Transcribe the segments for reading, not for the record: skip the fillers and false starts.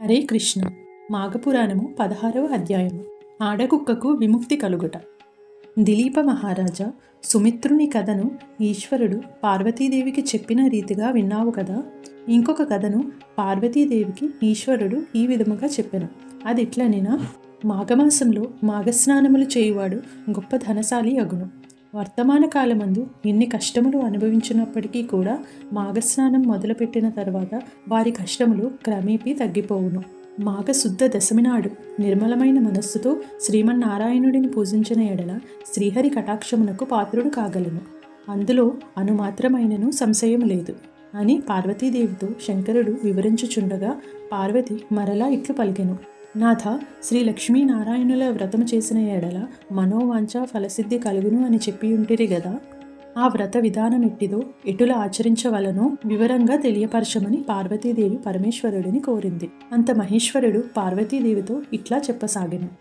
హరే కృష్ణ. మాఘపురాణము 16వ అధ్యాయము. ఆడకుక్కకు విముక్తి కలుగుట. దిలీప మహారాజా, సుమిత్రుని కథను ఈశ్వరుడు పార్వతీదేవికి చెప్పిన రీతిగా విన్నావు కదా. ఇంకొక కథను పార్వతీదేవికి ఈశ్వరుడు ఈ విధముగా చెప్పెను. అదిట్లనేనా? మాఘమాసంలో మాఘస్నానములు చేయువాడు గొప్ప ధనశాలి అగును. వర్తమాన కాలమందు ఎన్ని కష్టములు అనుభవించినప్పటికీ కూడా మాఘస్నానం మొదలుపెట్టిన తర్వాత వారి కష్టములు క్రమేపీ తగ్గిపోవును. మాఘశుద్ధ దశమి నాడు నిర్మలమైన మనస్సుతో శ్రీమన్నారాయణుడిని పూజించిన ఎడల శ్రీహరి కటాక్షమునకు పాత్రుడు కాగలను. అందులో అనుమాత్రమైనను సంశయం లేదు అని పార్వతీదేవితో శంకరుడు వివరించుచుండగా పార్వతి మరలా ఇట్లు పలికెను. నాథ, శ్రీ లక్ష్మీనారాయణుల వ్రతము చేసిన ఎడల మనోవాంఛ ఫలసిద్ధి కలుగును అని చెప్పి ఉంటిరి గదా. ఆ వ్రత విధానం ఎట్టిదో, ఎటుల ఆచరించవలనో వివరంగా తెలియపరచమని పార్వతీదేవి పరమేశ్వరుడిని కోరింది. అంత మహేశ్వరుడు పార్వతీదేవితో ఇట్లా చెప్పసాగెను.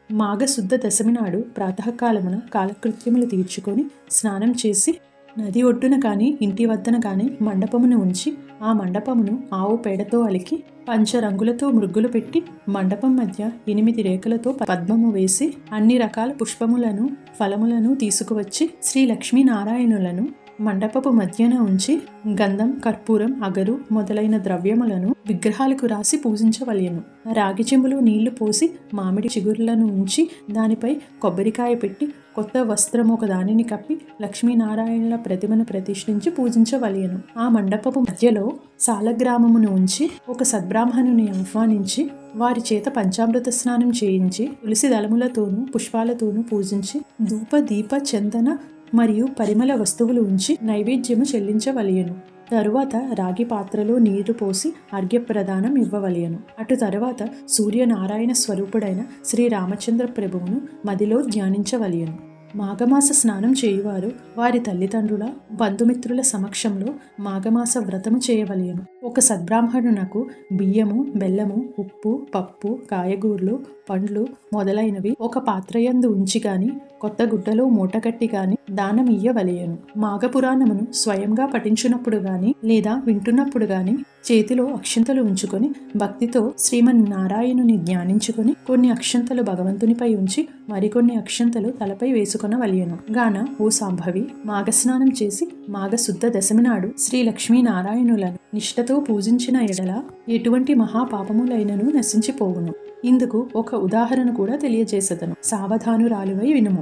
మాఘశుద్ధ దశమి నాడు ప్రాతకాలమున కాలకృత్యములు తీర్చుకొని స్నానం చేసి నది ఒడ్డున కానీ ఇంటి వద్దన కానీ మండపమును ఉంచి ఆ మండపమును ఆవు పేడతో అలికి పంచరంగులతో మృగ్గులు పెట్టి మండపం మధ్య 8 రేఖలతో పద్మము వేసి అన్ని రకాల పుష్పములను ఫలములను తీసుకువచ్చి శ్రీ లక్ష్మీనారాయణులను మండపపు మధ్యన ఉంచి గంధం, కర్పూరం, అగరు మొదలైన ద్రవ్యములను విగ్రహాలకు రాసి పూజించవలెను. రాగి చెంబులో నీళ్లు పోసి మామిడి చిగురులను ఉంచి దానిపై కొబ్బరికాయ పెట్టి కొత్త వస్త్రము ఒక దానిని కప్పి లక్ష్మీనారాయణుల ప్రతిమను ప్రతిష్ఠించి పూజించవలెను. ఆ మండపపు మధ్యలో సాలగ్రామమును ఉంచి ఒక సద్బ్రాహ్మణుని ఆహ్వానించి వారి చేత పంచామృత స్నానం చేయించి తులసి దళములతోనూ పుష్పాలతోనూ పూజించి ధూప, దీప, చందన మరియు పరిమళ వస్తువులు ఉంచి నైవేద్యము చెల్లించవలెను. తరువాత రాగి పాత్రలో నీరు పోసి అర్ఘ్యప్రదానం ఇవ్వవలెను. అటు తరువాత సూర్యనారాయణ స్వరూపుడైన శ్రీరామచంద్ర ప్రభువును మదిలో ధ్యానించవలెను. మాఘమాస స్నానం చేయువారు వారి తల్లిదండ్రుల, బంధుమిత్రుల సమక్షంలో మాఘమాస వ్రతము చేయవలెను. ఒక సద్బ్రాహ్మణునకు బియ్యము, బెల్లము, ఉప్పు, పప్పు, కాయగూరలు, పండ్లు మొదలైనవి ఒక పాత్రయందు ఉంచి గాని కొత్త గుడ్డలో మూటగట్టి గాని దానం ఇయ్యవలెను. మాఘపురాణమును స్వయంగా పఠించున్నప్పుడు గాని లేదా వింటున్నప్పుడు గాని చేతిలో అక్షంతలు ఉంచుకొని భక్తితో శ్రీమన్నారాయణుని ధ్యానించుకొని కొన్ని అక్షంతలు భగవంతునిపై ఉంచి మరికొన్ని అక్షంతలు తలపై వేసుకొనవలెను. గాన ఓ సాంభవి, మాఘస్నానం చేసి మాఘశుద్ధ దశమి నాడు శ్రీ లక్ష్మీనారాయణులను నిష్ఠతో పూజించిన ఎడల ఎటువంటి మహాపాపములైనను నశించిపోవును. ఇందుకు ఒక ఉదాహరణ కూడా తెలియజేసదను. సావధానురాలువై వినుము.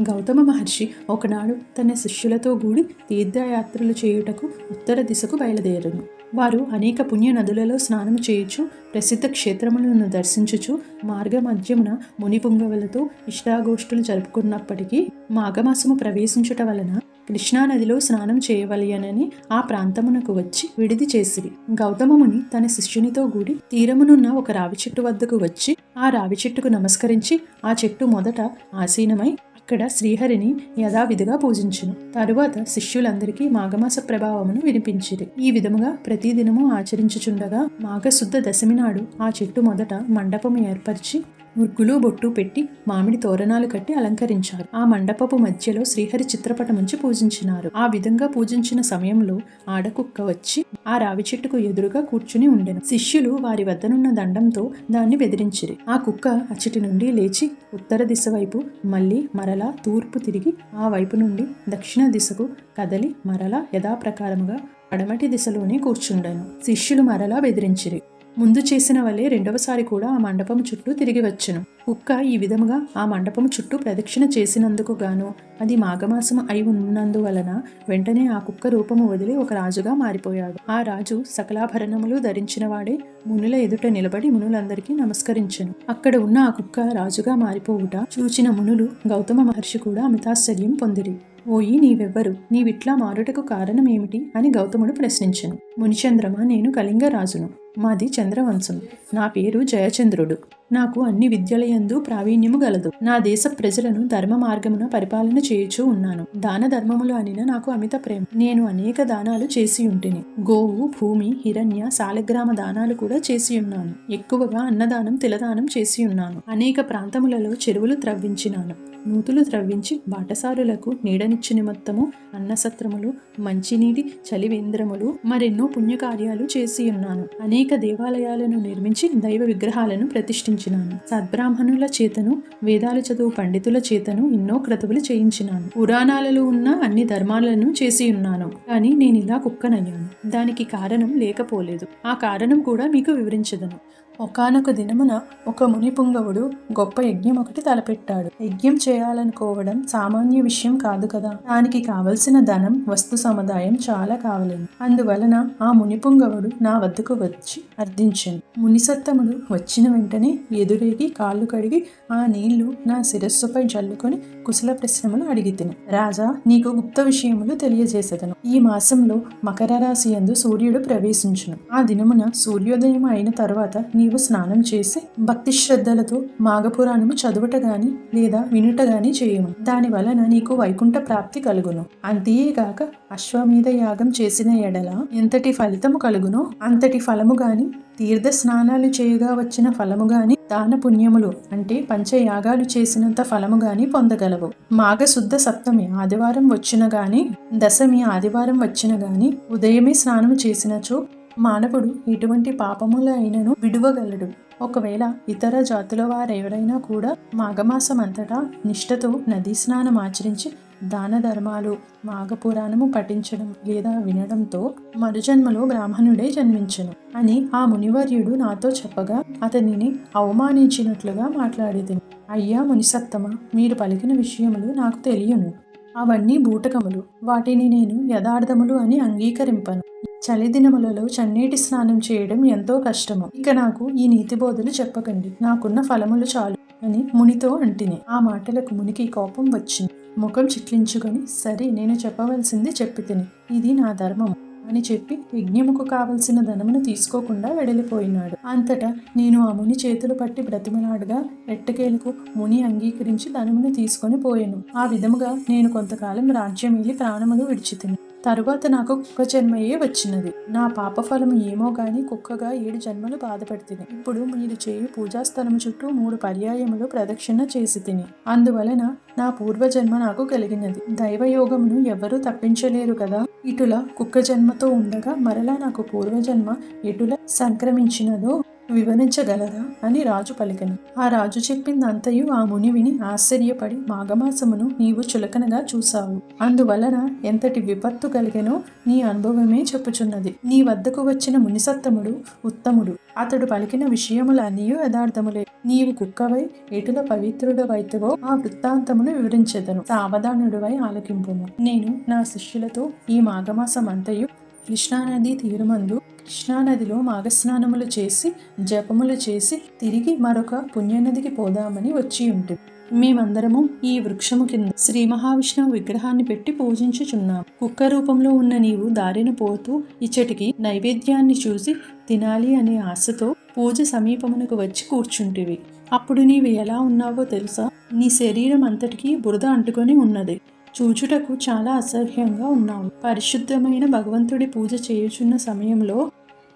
గౌతమ మహర్షి ఒకనాడు తన శిష్యులతో కూడి తీర్థయాత్రలు చేయుటకు ఉత్తర దిశకు బయలుదేరను. వారు అనేక పుణ్య నదులలో స్నానం చేయుచు ప్రసిద్ధ క్షేత్రములను దర్శించుచు మార్గ మధ్యమున మునిపుంగవులతో ఇష్టాగోష్ఠులు జరుపుకున్నప్పటికీ మాఘమాసము ప్రవేశించుట వలన కృష్ణానదిలో స్నానం చేయవలెనని ఆ ప్రాంతమునకు వచ్చి విడిది చేసిరి. గౌతమముని తన శిష్యునితో కూడి తీరమునున్న ఒక రావి చెట్టు వద్దకు వచ్చి ఆ రావి చెట్టుకు నమస్కరించి ఆ చెట్టు మొదట ఆసీనమై అక్కడ శ్రీహరిని యథావిధిగా పూజించును. తరువాత శిష్యులందరికీ మాఘమాస ప్రభావమును వినిపించిరి. ఈ విధముగా ప్రతిదినము ఆచరించుచుండగా మాఘశుద్ధ దశమి నాడు ఆ చెట్టు మొదట మండపము ఏర్పరిచి ముగ్గులు, బొట్టు పెట్టి మామిడి తోరణాలు కట్టి అలంకరించారు. ఆ మండపపు మధ్యలో శ్రీహరి చిత్రపటముంచి పూజించినారు. ఆ విధంగా పూజించిన సమయంలో ఆడకుక్క వచ్చి ఆ రావి చెట్టుకు ఎదురుగా కూర్చుని ఉండెను. శిష్యులు వారి వద్దనున్న దండంతో దాన్ని బెదిరించిరి. ఆ కుక్క అచ్చటి నుండి లేచి ఉత్తర దిశ వైపు మళ్ళీ మరలా తూర్పు తిరిగి ఆ వైపు నుండి దక్షిణ దిశకు కదలి మరలా యథాప్రకారముగా పడమటి దిశలోనే కూర్చుండెను. శిష్యులు మరలా బెదిరించిరి. ముందు చేసిన వలె రెండవసారి కూడా ఆ మండపము చుట్టూ తిరిగి వచ్చెను. కుక్క ఈ విధముగా ఆ మండపము చుట్టూ ప్రదక్షిణ చేసినందుకు గాను అది మాఘమాసము అయి ఉన్నందువలన వెంటనే ఆ కుక్క రూపము వదిలి ఒక రాజుగా మారిపోయాడు. ఆ రాజు సకలాభరణములు ధరించిన వాడే మునుల ఎదుట నిలబడి మునులందరికీ నమస్కరించెను. అక్కడ ఉన్న ఆ కుక్క రాజుగా మారిపోవుట చూచిన మునులు గౌతమ మహర్షి కూడా అమితాశ్చర్యం పొందిరి. ఓయి, నీవెవ్వరు? నీవిట్లా మారుటకు కారణం ఏమిటి అని గౌతముడు ప్రశ్నించెను. మునిచంద్రమ, నేను కళింగ రాజును. మాది చంద్రవంశము. నా పేరు జయచంద్రుడు. నాకు అన్ని విద్యలయందు ప్రావీణ్యము గలదు. నా దేశ ప్రజలను ధర్మ మార్గమున పరిపాలన చేయుచూ ఉన్నాను. దాన ధర్మములు అనిన నాకు అమిత ప్రేమ. నేను అనేక దానాలు చేసి ఉంటిని. గోవు, భూమి, హిరణ్య, సాలగ్రామ దానాలు కూడా చేసి ఉన్నాను. ఎక్కువగా అన్నదానం, తిలదానం చేసి ఉన్నాను. అనేక ప్రాంతములలో చెరువులు త్రవ్వించినాను. నూతులు త్రవ్వించి బాటసారులకు నీడనిచ్చి నిమిత్తము అన్నసత్రములు, మంచినీటి చలివేంద్రములు, మరెన్నో పుణ్యకార్యాలు చేసి ఉన్నాను. అనేక దేవాలయాలను నిర్మించి దైవ విగ్రహాలను ప్రతిష్ఠించినాను. సద్బ్రాహ్మణుల చేతను, వేదాలు చదువు పండితుల చేతను ఎన్నో క్రతువులు చేయించినాను. పురాణాలలో ఉన్న అన్ని ధర్మాలను చేసి ఉన్నాను. కానీ నేను ఇలా కుక్కనయ్యాను. దానికి కారణం లేకపోలేదు. ఆ కారణం కూడా మీకు వివరించదను. ఒకానొక దినమున ఒక ముని పుంగవుడు గొప్ప యజ్ఞం ఒకటి తలపెట్టాడు. యజ్ఞం చేయాలనుకోవడం సామాన్య విషయం కాదు కదా. దానికి కావలసిన ధనం, వస్తు సముదాయం చాలా కావలేను. అందువలన ఆ ముని పుంగవుడు నా వద్దకు వచ్చి అర్థించాను. మునిసత్తముడు వచ్చిన వెంటనే ఎదురేగి కాళ్ళు కడిగి ఆ నీళ్లు నా శిరస్సుపై జల్లుకొని కుశల ప్రశ్నములు అడిగితిని. రాజా, నీకు గుప్త విషయములు తెలియజేసెదను. ఈ మాసంలో మకర రాశి యందు సూర్యుడు ప్రవేశించును. ఆ దినమున సూర్యోదయం అయిన తరువాత నీవు స్నానం చేసి భక్తి శ్రద్ధలతో మాఘపురాణము చదువుట గాని లేదా వినుట గాని చేయము. దాని వలన నీకు వైకుంఠ ప్రాప్తి కలుగును. అంతేగాక అశ్వమేధ యాగం చేసిన ఎడల ఎంతటి ఫలితము కలుగునో అంతటి ఫలము గాని, తీర్థ స్నానాలు చేయగా వచ్చిన ఫలము గాని, దాన పుణ్యములు అంటే పంచయాగాలు చేసినంత ఫలము గాని పొందగలవు. మాఘశుద్ధ సప్తమి ఆదివారం వచ్చిన గాని, దశమి ఆదివారం వచ్చిన గాని ఉదయమే స్నానం చేసినచో మానవుడు ఎటువంటి పాపముల అయినను విడువగలడు. ఒకవేళ ఇతర జాతుల వారెవరైనా కూడా మాఘమాసం అంతటా నిష్ఠతో నదీ స్నానం ఆచరించి దాన ధర్మాలు, మాఘపురాణము పఠించడం లేదా వినడంతో మరుజన్మలో బ్రాహ్మణుడే జన్మించును అని ఆ మునివర్యుడు నాతో చెప్పగా అతనిని అవమానించినట్లుగా మాట్లాడేది. అయ్యా మునిసత్తమ, మీరు పలికిన విషయములు నాకు తెలియను. అవన్నీ బూటకములు. వాటిని నేను యథార్థములు అని అంగీకరింపను. చలి దినములలో చన్నీటి స్నానం చేయడం ఎంతో కష్టము. ఇక నాకు ఈ నీతి బోధలు చెప్పకండి. నాకున్న ఫలములు చాలు అని మునితో అంటిని. ఆ మాటలకు మునికి కోపం వచ్చింది. ముఖం చిట్లించుకొని, సరే, నేను చెప్పవలసింది చెప్పి తిని, ఇది నా ధర్మం అని చెప్పి యజ్ఞముకు కావలసిన ధనమును తీసుకోకుండా వెడలిపోయినాడు. అంతటా నేను ఆ ముని చేతులు పట్టి బ్రతిమలాడగా ఎట్టకేలకు ముని అంగీకరించి ధనమును తీసుకొని పోయాను. ఆ విధముగా నేను కొంతకాలం రాజ్యమేలి ప్రాణములు విడిచితిని. తరువాత నాకు కుక్క జన్మయే వచ్చినది. నా పాపఫలము ఏమో గాని కుక్కగా 7 జన్మలు బాధపడుతుంది. ఇప్పుడు మీరు చేయు పూజాస్థలము చుట్టూ 3 పర్యాయములు ప్రదక్షిణ చేసి తిని. అందువలన నా పూర్వజన్మ నాకు కలిగినది. దైవయోగమును ఎవరూ తప్పించలేరు కదా. ఇటుల కుక్క జన్మతో ఉండగా మరలా నాకు పూర్వజన్మ ఎటుల సంక్రమించినదో వివరించగలరా అని రాజు పలికెను. ఆ రాజు చెప్పిందంతయు ఆ ముని విని ఆశ్చర్యపడి, మాఘమాసమును నీవు చులకనగా చూసావు. అందువలన ఎంతటి విపత్తు కలిగెనో నీ అనుభవమే చెప్పుచున్నది. నీ వద్దకు వచ్చిన మునిసత్తముడు ఉత్తముడు. అతడు పలికిన విషయములన్నీ యథార్థములే. నీవు కుక్కవై ఎటుల పవిత్రుడవైతవో ఆ వృత్తాంతమును వివరించెదను. సావధానుడివై ఆలకింపుము. నేను నా శిష్యులతో ఈ మాఘమాసం అంతయు కృష్ణానది తీరమందు కృష్ణానదిలో మాఘస్నానములు చేసి జపములు చేసి తిరిగి మరొక పుణ్యనదికి పోదామని వచ్చి ఉంటుంది. మేమందరము ఈ వృక్షము కింద శ్రీ మహావిష్ణువు విగ్రహాన్ని పెట్టి పూజించుచున్నాం. కుక్క రూపంలో ఉన్న నీవు దారిన పోతూ ఇచ్చటికి నైవేద్యాన్ని చూసి తినాలి అనే ఆశతో పూజ సమీపమునకు వచ్చి కూర్చుంటివి. అప్పుడు నీవు ఎలా ఉన్నావో తెలుసా? నీ శరీరం అంతటికీ బురద అంటుకొని ఉన్నది. చూచుటకు చాలా అసహ్యంగా ఉన్నావు. పరిశుద్ధమైన భగవంతుడి పూజ చేయుచున్న సమయంలో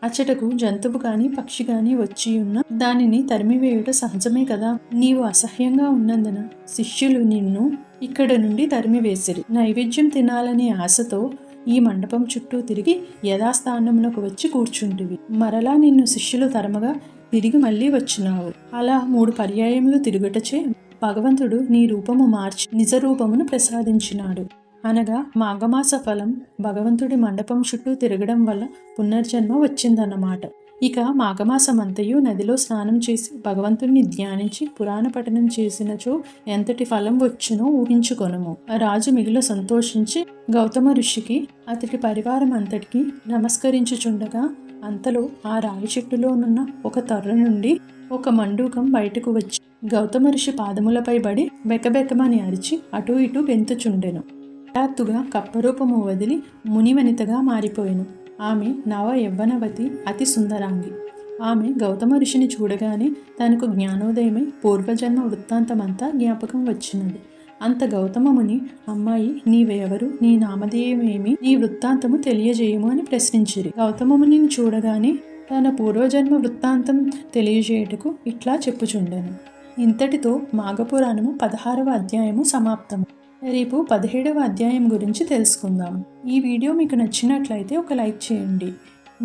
అచ్చటకు జంతువు గాని పక్షి గాని వచ్చి ఉన్న దానిని తరిమివేయుట సహజమే కదా. నీవు అసహ్యంగా ఉన్నందున శిష్యులు నిన్ను ఇక్కడ నుండి తరిమివేసిరి. నైవేద్యం తినాలనే ఆశతో ఈ మండపం చుట్టూ తిరిగి యథాస్థానమునకు వచ్చి కూర్చుంటివి. మరలా నిన్ను శిష్యులు తరమగా తిరిగి మళ్ళీ వచ్చినావు. అలా 3 పర్యాయములు తిరుగుటచే భగవంతుడు నీ రూపము మార్చి నిజ రూపమును ప్రసాదించినాడు. అనగా మాఘమాస ఫలం భగవంతుడి మండపం చుట్టూ తిరగడం వల్ల పునర్జన్మ వచ్చిందన్నమాట. ఇక మాఘమాసమంతయు నదిలో స్నానం చేసి భగవంతుడిని ధ్యానించి పురాణ పఠనం చేసినచో ఎంతటి ఫలం వచ్చునో ఊహించుకొనుము. రాజు మిగులు సంతోషించి గౌతమ ఋషికి అతడి పరివారం అంతటికి నమస్కరించుచుండగా అంతలో ఆ రావి చెట్టులోనున్న ఒక తొర్ర నుండి ఒక మండూకం బయటకు వచ్చి గౌతమ ఋషి పాదములపై పడి బెకబెకమని అరిచి అటూ ఇటూ గెంతుచుండెను. హఠాత్తుగా కప్పరూపము వదిలి మునివనితగా మారిపోయెను. ఆమె నవ యవ్వనవతి, అతి సుందరాంగి. ఆమె గౌతమ ఋషిని చూడగానే తనకు జ్ఞానోదయమై పూర్వజన్మ వృత్తాంతమంతా జ్ఞాపకం వచ్చినది. అంత గౌతమముని, అమ్మాయి, నీవెవరు, నీ నామధేయమేమి, నీ వృత్తాంతము తెలియజేయము అని ప్రశ్నించిరి. గౌతమముని చూడగానే తన పూర్వజన్మ వృత్తాంతం తెలియజేయుటకు ఇట్లా చెప్పుచుండెను. ఇంతటితో మాఘపురాణము 16వ అధ్యాయము సమాప్తము. రేపు 17వ అధ్యాయం గురించి తెలుసుకుందాం. ఈ వీడియో మీకు నచ్చినట్లయితే ఒక లైక్ చేయండి.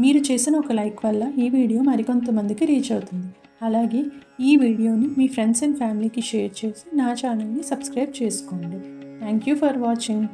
మీరు చేసిన ఒక లైక్ వల్ల ఈ వీడియో మరికొంతమందికి రీచ్ అవుతుంది. అలాగే ఈ వీడియోని మీ ఫ్రెండ్స్ అండ్ ఫ్యామిలీకి షేర్ చేసి నా ఛానల్ని సబ్స్క్రైబ్ చేసుకోండి. Thank you for watching.